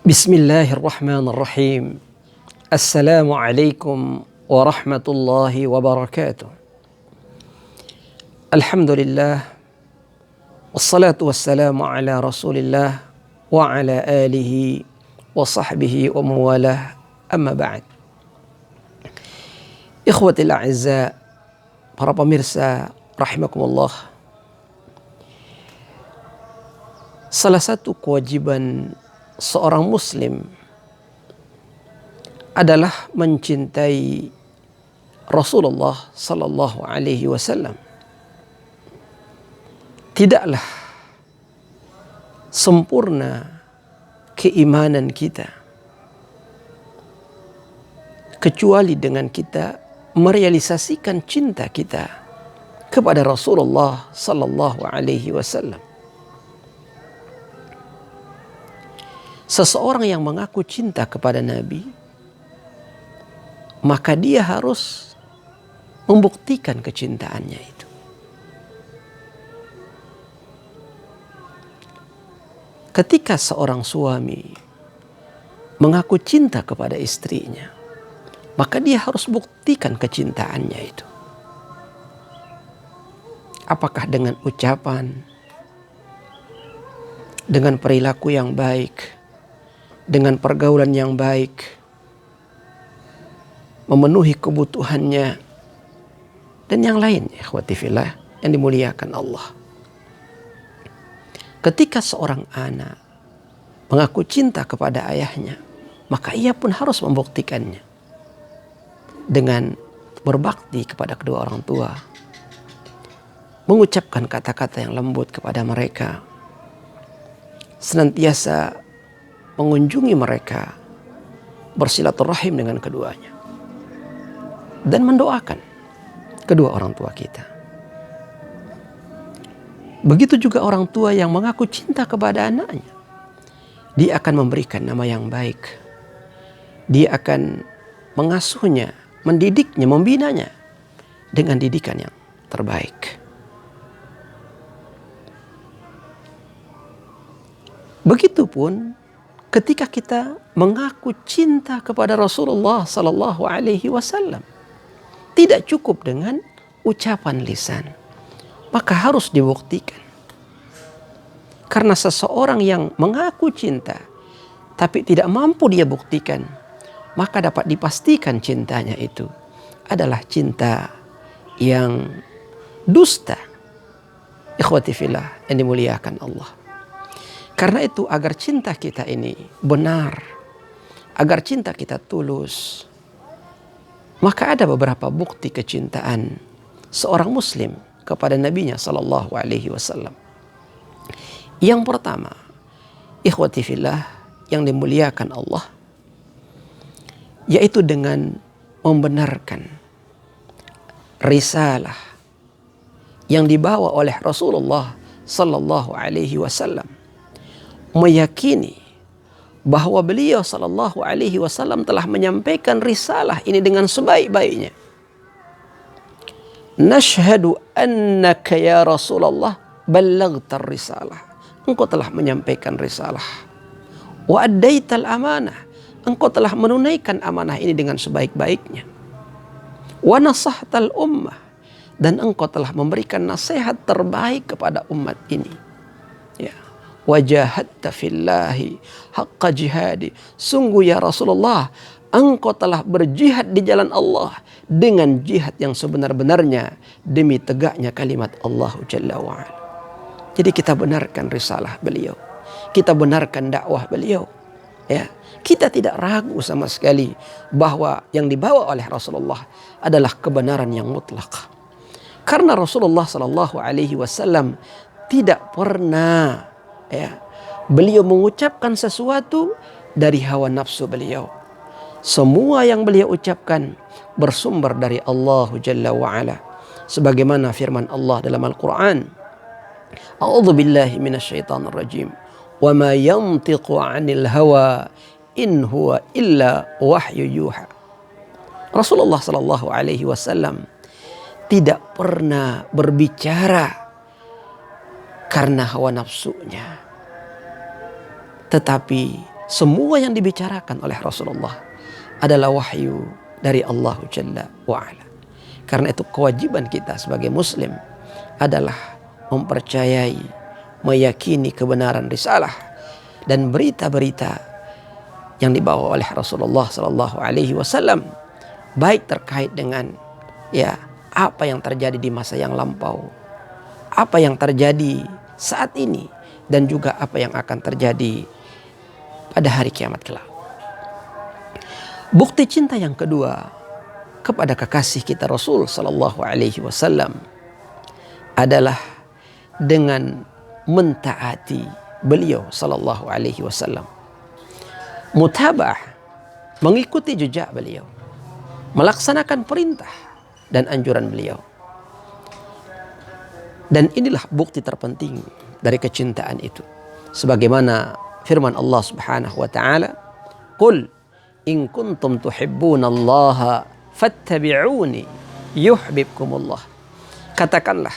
Bismillahirrahmanirrahim. Assalamualaikum warahmatullahi wabarakatuh. Alhamdulillah. Wassalatu wassalamu ala rasulillah wa ala alihi wa sahbihi wa mawalah. Amma ba'd. Ikhwatil a'izza, para pemirsa rahimakumullah. Salah satu kewajiban seorang muslim adalah mencintai Rasulullah sallallahu alaihi wasallam. Tidaklah sempurna keimanan kita kecuali dengan kita merealisasikan cinta kita kepada Rasulullah sallallahu alaihi wasallam. Seseorang yang mengaku cinta kepada Nabi, maka dia harus membuktikan kecintaannya itu. Ketika seorang suami mengaku cinta kepada istrinya, maka dia harus buktikan kecintaannya itu. Apakah dengan ucapan, dengan perilaku yang baik, dengan pergaulan yang baik, memenuhi kebutuhannya, dan yang lainnya, ikhwati fillah yang dimuliakan Allah. Ketika seorang anak mengaku cinta kepada ayahnya, maka ia pun harus membuktikannya dengan berbakti kepada kedua orang tua, mengucapkan kata-kata yang lembut kepada mereka, senantiasa mengunjungi mereka, bersilaturahim dengan keduanya, dan mendoakan kedua orang tua kita. Begitu juga orang tua yang mengaku cinta kepada anaknya. Dia akan memberikan nama yang baik. Dia akan mengasuhnya, mendidiknya, membinanya dengan didikan yang terbaik. Begitupun ketika kita mengaku cinta kepada Rasulullah sallallahu alaihi wasallam, tidak cukup dengan ucapan lisan, maka harus dibuktikan. Karena seseorang yang mengaku cinta tapi tidak mampu dia buktikan, maka dapat dipastikan cintanya itu adalah cinta yang dusta. Ikhwati fillah yang dimuliakan Allah. Karena itu, agar cinta kita ini benar, agar cinta kita tulus, maka ada beberapa bukti kecintaan seorang muslim kepada nabinya sallallahu alaihi wasallam. Yang pertama, ikhwati fillah yang dimuliakan Allah, yaitu dengan membenarkan risalah yang dibawa oleh Rasulullah sallallahu alaihi wasallam, meyakini bahwa beliau sallallahu alaihi wasallam telah menyampaikan risalah ini dengan sebaik-baiknya. Nashhadu annaka ya Rasulullah ballaghtar risalah. Engkau telah menyampaikan risalah. Wa addaital amanah. Engkau telah menunaikan amanah ini dengan sebaik-baiknya. Wa nasahtal ummah. Dan engkau telah memberikan nasihat terbaik kepada umat ini. Ya. Wajahadta fillahi haqqa jihadi. Sungguh ya Rasulullah, engkau telah berjihad di jalan Allah dengan jihad yang sebenar-benarnya demi tegaknya kalimat Allah Jalla wa'ala. Jadi kita benarkan risalah beliau, kita benarkan dakwah beliau, ya. Kita tidak ragu sama sekali bahwa yang dibawa oleh Rasulullah adalah kebenaran yang mutlak. Karena Rasulullah sallallahu alaihi wasallam tidak pernah, ya, beliau mengucapkan sesuatu dari hawa nafsu beliau. Semua yang beliau ucapkan bersumber dari Allah Jalla wa'ala. Sebagaimana firman Allah dalam Al-Quran, A'udzu billahi minasyaitonir rajim. Wa ma yantiqu 'anil hawa in huwa illa wahyu yuha. Rasulullah sallallahu alaihi wasallam tidak pernah berbicara karena hawa nafsunya, tetapi semua yang dibicarakan oleh Rasulullah adalah wahyu dari Allah Jalla wa'ala. Karena itu kewajiban kita sebagai muslim adalah mempercayai, meyakini kebenaran risalah dan berita-berita yang dibawa oleh Rasulullah sallallahu alaihi wasallam, baik terkait dengan apa yang terjadi di masa yang lampau, apa yang terjadi saat ini, dan juga apa yang akan terjadi pada hari kiamat kelak. Bukti cinta yang kedua kepada kekasih kita Rasul sallallahu alaihi wasallam adalah dengan mentaati beliau sallallahu alaihi wasallam. Mutabah, mengikuti jejak beliau, melaksanakan perintah dan anjuran beliau. Dan inilah bukti terpenting dari kecintaan itu. Sebagaimana firman Allah Subhanahu wa taala, "Qul in kuntum tuhibbunallaha fattabi'uni yuhibbukumullah." Katakanlah,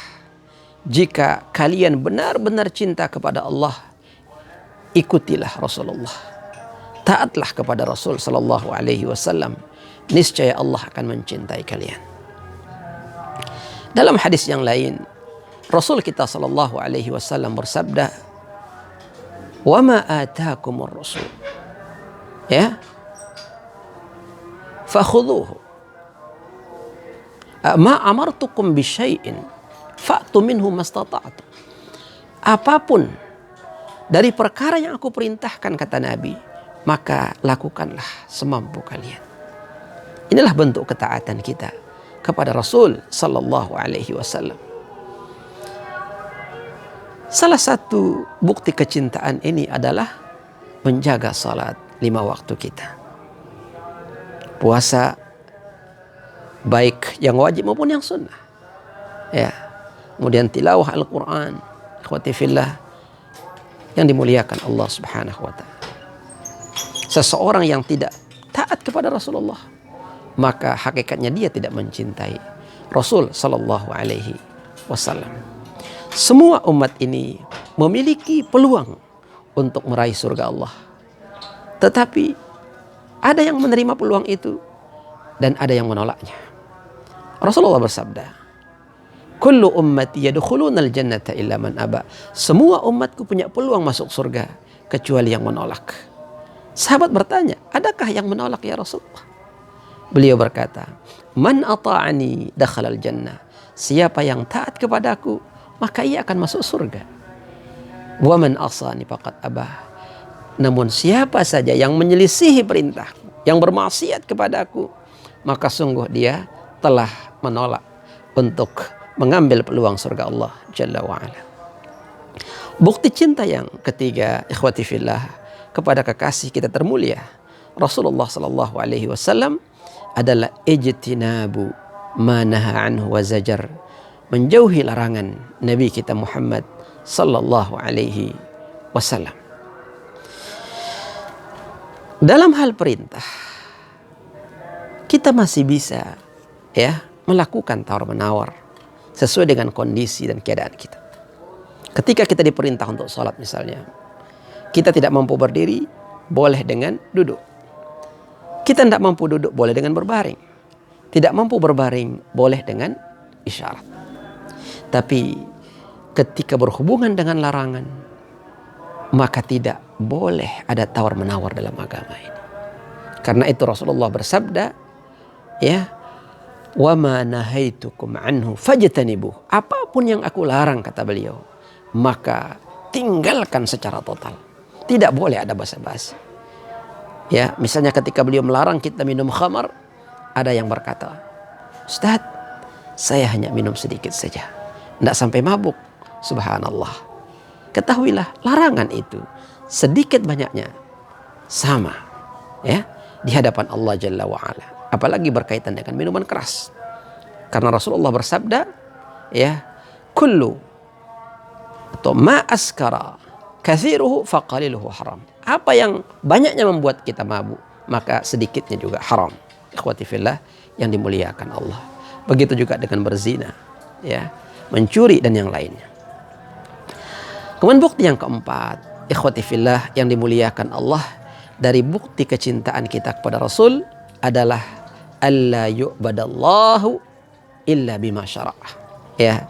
jika kalian benar-benar cinta kepada Allah, ikutilah Rasulullah, taatlah kepada Rasul sallallahu alaihi wasallam, niscaya Allah akan mencintai kalian. Dalam hadis yang lain, Rasul kita sallallahu alaihi wasallam bersabda, "Wa ma ataakumur rasul fakhudhuhu ma amartukum bisyai'in fa'tu minhu mastata'tum." Apapun dari perkara yang aku perintahkan, kata Nabi, maka lakukanlah semampu kalian. Inilah bentuk ketaatan kita kepada Rasul sallallahu alaihi wasallam. Salah satu bukti kecintaan ini adalah menjaga salat 5 waktu kita. Puasa baik yang wajib maupun yang sunnah. Kemudian tilawah Al-Quran, ikhwati fillah yang dimuliakan Allah Subhanahu wa ta'ala. Seseorang yang tidak taat kepada Rasulullah, maka hakikatnya dia tidak mencintai Rasul sallallahu alaihi wasallam. Semua umat ini memiliki peluang untuk meraih surga Allah. Tetapi ada yang menerima peluang itu dan ada yang menolaknya. Rasulullah bersabda, "Kullu ummati yadkhulunal jannata illa man aba." Semua umatku punya peluang masuk surga kecuali yang menolak. Sahabat bertanya, adakah yang menolak ya Rasulullah? Beliau berkata, "Man ata'ani dakhalal jannah." Siapa yang taat kepadaku, maka ia akan masuk surga. "Wa man asani faqad abah." Namun siapa saja yang menyelisihi perintahku, yang bermaksiat kepadaku, maka sungguh dia telah menolak untuk mengambil peluang surga Allah Jalla wa'ala. Bukti cinta yang ketiga, ikhwati fillah, kepada kekasih kita termulia Rasulullah sallallahu alaihi wasallam adalah ijtinabu ma naha anhu wa zajar, menjauhi larangan Nabi kita Muhammad sallallahu alaihi wasallam. Dalam hal perintah, kita masih bisa melakukan tawar-menawar sesuai dengan kondisi dan keadaan kita. Ketika kita diperintah untuk sholat misalnya, kita tidak mampu berdiri, boleh dengan duduk. Kita tidak mampu duduk, boleh dengan berbaring. Tidak mampu berbaring, boleh dengan isyarat. Tapi ketika berhubungan dengan larangan, maka tidak boleh ada tawar-menawar dalam agama ini. Karena itu Rasulullah bersabda, "Wa ma nahaitukum anhu fajtanibuh." Apapun yang aku larang, kata beliau, maka tinggalkan secara total. Tidak boleh ada basa-basi. Misalnya ketika beliau melarang kita minum khamar, ada yang berkata, "Ustaz, saya hanya minum sedikit saja, tidak sampai mabuk." Subhanallah. Ketahuilah larangan itu sedikit banyaknya sama di hadapan Allah Jalla wa'ala. Apalagi berkaitan dengan minuman keras. Karena Rasulullah bersabda, kullu atau ma askara kathiruhu faqaliluhu haram. Apa yang banyaknya membuat kita mabuk, maka sedikitnya juga haram. Ikhwati fillah yang dimuliakan Allah. Begitu juga dengan berzina, mencuri dan yang lainnya. Kemudian bukti yang keempat, ikhwati fillah yang dimuliakan Allah, dari bukti kecintaan kita kepada Rasul adalah alla yu'badallahu illa bima syara'ah. Ya,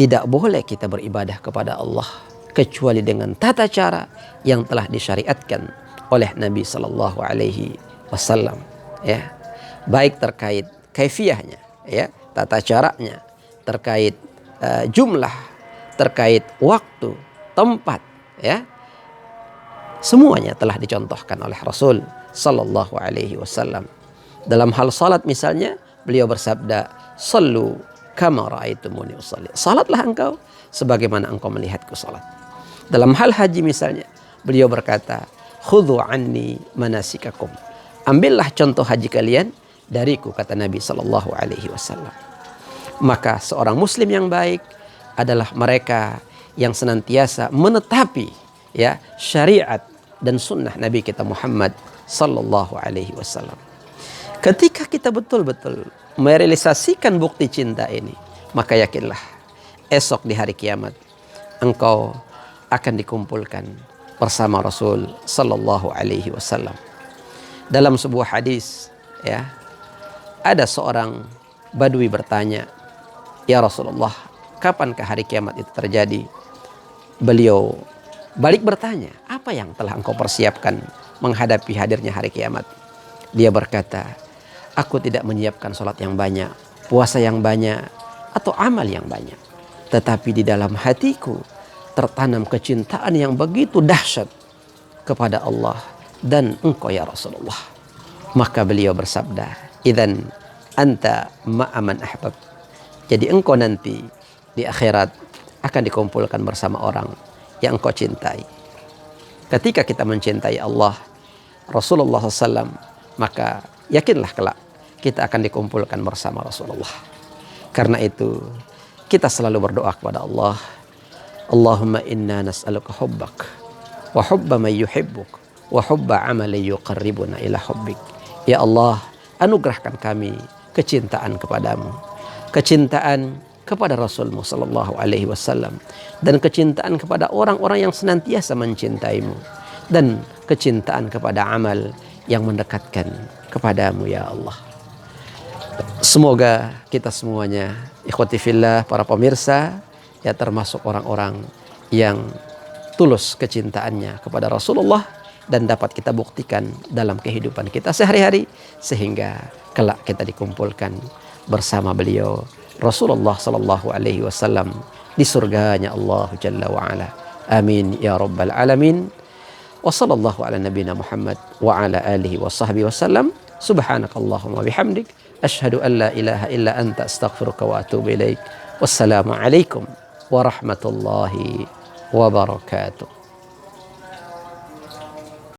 tidak boleh kita beribadah kepada Allah kecuali dengan tata cara yang telah disyariatkan oleh Nabi Sallallahu Alaihi Wasallam. Ya, baik terkait kaifiyahnya, ya, tata caranya, terkait jumlah, terkait waktu, tempat, ya, semuanya telah dicontohkan oleh Rasul Sallallahu Alaihi Wasallam. Dalam hal salat misalnya, beliau bersabda, "Sallu kama ra'aitumuni usalli." Salatlah engkau sebagaimana engkau melihatku salat. Dalam hal haji misalnya, beliau berkata, "Khudhu anni manasikakum." Ambillah contoh haji kalian dariku, kata Nabi Sallallahu Alaihi Wasallam. Maka seorang muslim yang baik adalah mereka yang senantiasa menetapi, ya, syariat dan sunnah Nabi kita Muhammad Sallallahu Alaihi Wasallam. Ketika kita betul-betul merealisasikan bukti cinta ini, maka yakinlah esok di hari kiamat engkau akan dikumpulkan bersama Rasul Sallallahu Alaihi Wasallam. Dalam sebuah hadis, ya, ada seorang badui bertanya, "Ya Rasulullah, kapankah hari kiamat itu terjadi?" Beliau balik bertanya, "Apa yang telah engkau persiapkan menghadapi hadirnya hari kiamat?" Dia berkata, "Aku tidak menyiapkan sholat yang banyak, puasa yang banyak, atau amal yang banyak. Tetapi di dalam hatiku tertanam kecintaan yang begitu dahsyat kepada Allah dan engkau ya Rasulullah." Maka beliau bersabda, "Idzan anta ma'aman ahbab." Jadi engkau nanti di akhirat akan dikumpulkan bersama orang yang engkau cintai. Ketika kita mencintai Allah, Rasulullah SAW, maka yakinlah kelak kita akan dikumpulkan bersama Rasulullah. Karena itu kita selalu berdoa kepada Allah, Allahumma inna nas'aluka hubbak wa hubba man yuhibbuk wa hubba amalin yuqarribuna ila hubbik. Ya Allah, anugerahkan kami kecintaan kepadamu, kecintaan kepada Rasulmu Sallallahu Alaihi Wasallam, dan kecintaan kepada orang-orang yang senantiasa mencintaimu, dan kecintaan kepada amal yang mendekatkan kepadamu ya Allah. Semoga kita semuanya, ikhwati fillah, para pemirsa, ya, termasuk orang-orang yang tulus kecintaannya kepada Rasulullah dan dapat kita buktikan dalam kehidupan kita sehari-hari, sehingga kelak kita dikumpulkan bersama beliau Rasulullah Sallallahu Alaihi Wasallam di surganya Allah Jalla wa Ala. Amin ya rabbal alamin. Wa sallallahu ala nabiyina Muhammad wa ala alihi wa sahbihi wasallam. Subhanakallahumma bihamdik, asyhadu an la ilaha illa anta, astaghfiruka wa atubu ilaik. Wassalamu alaikum warahmatullahi wabarakatuh.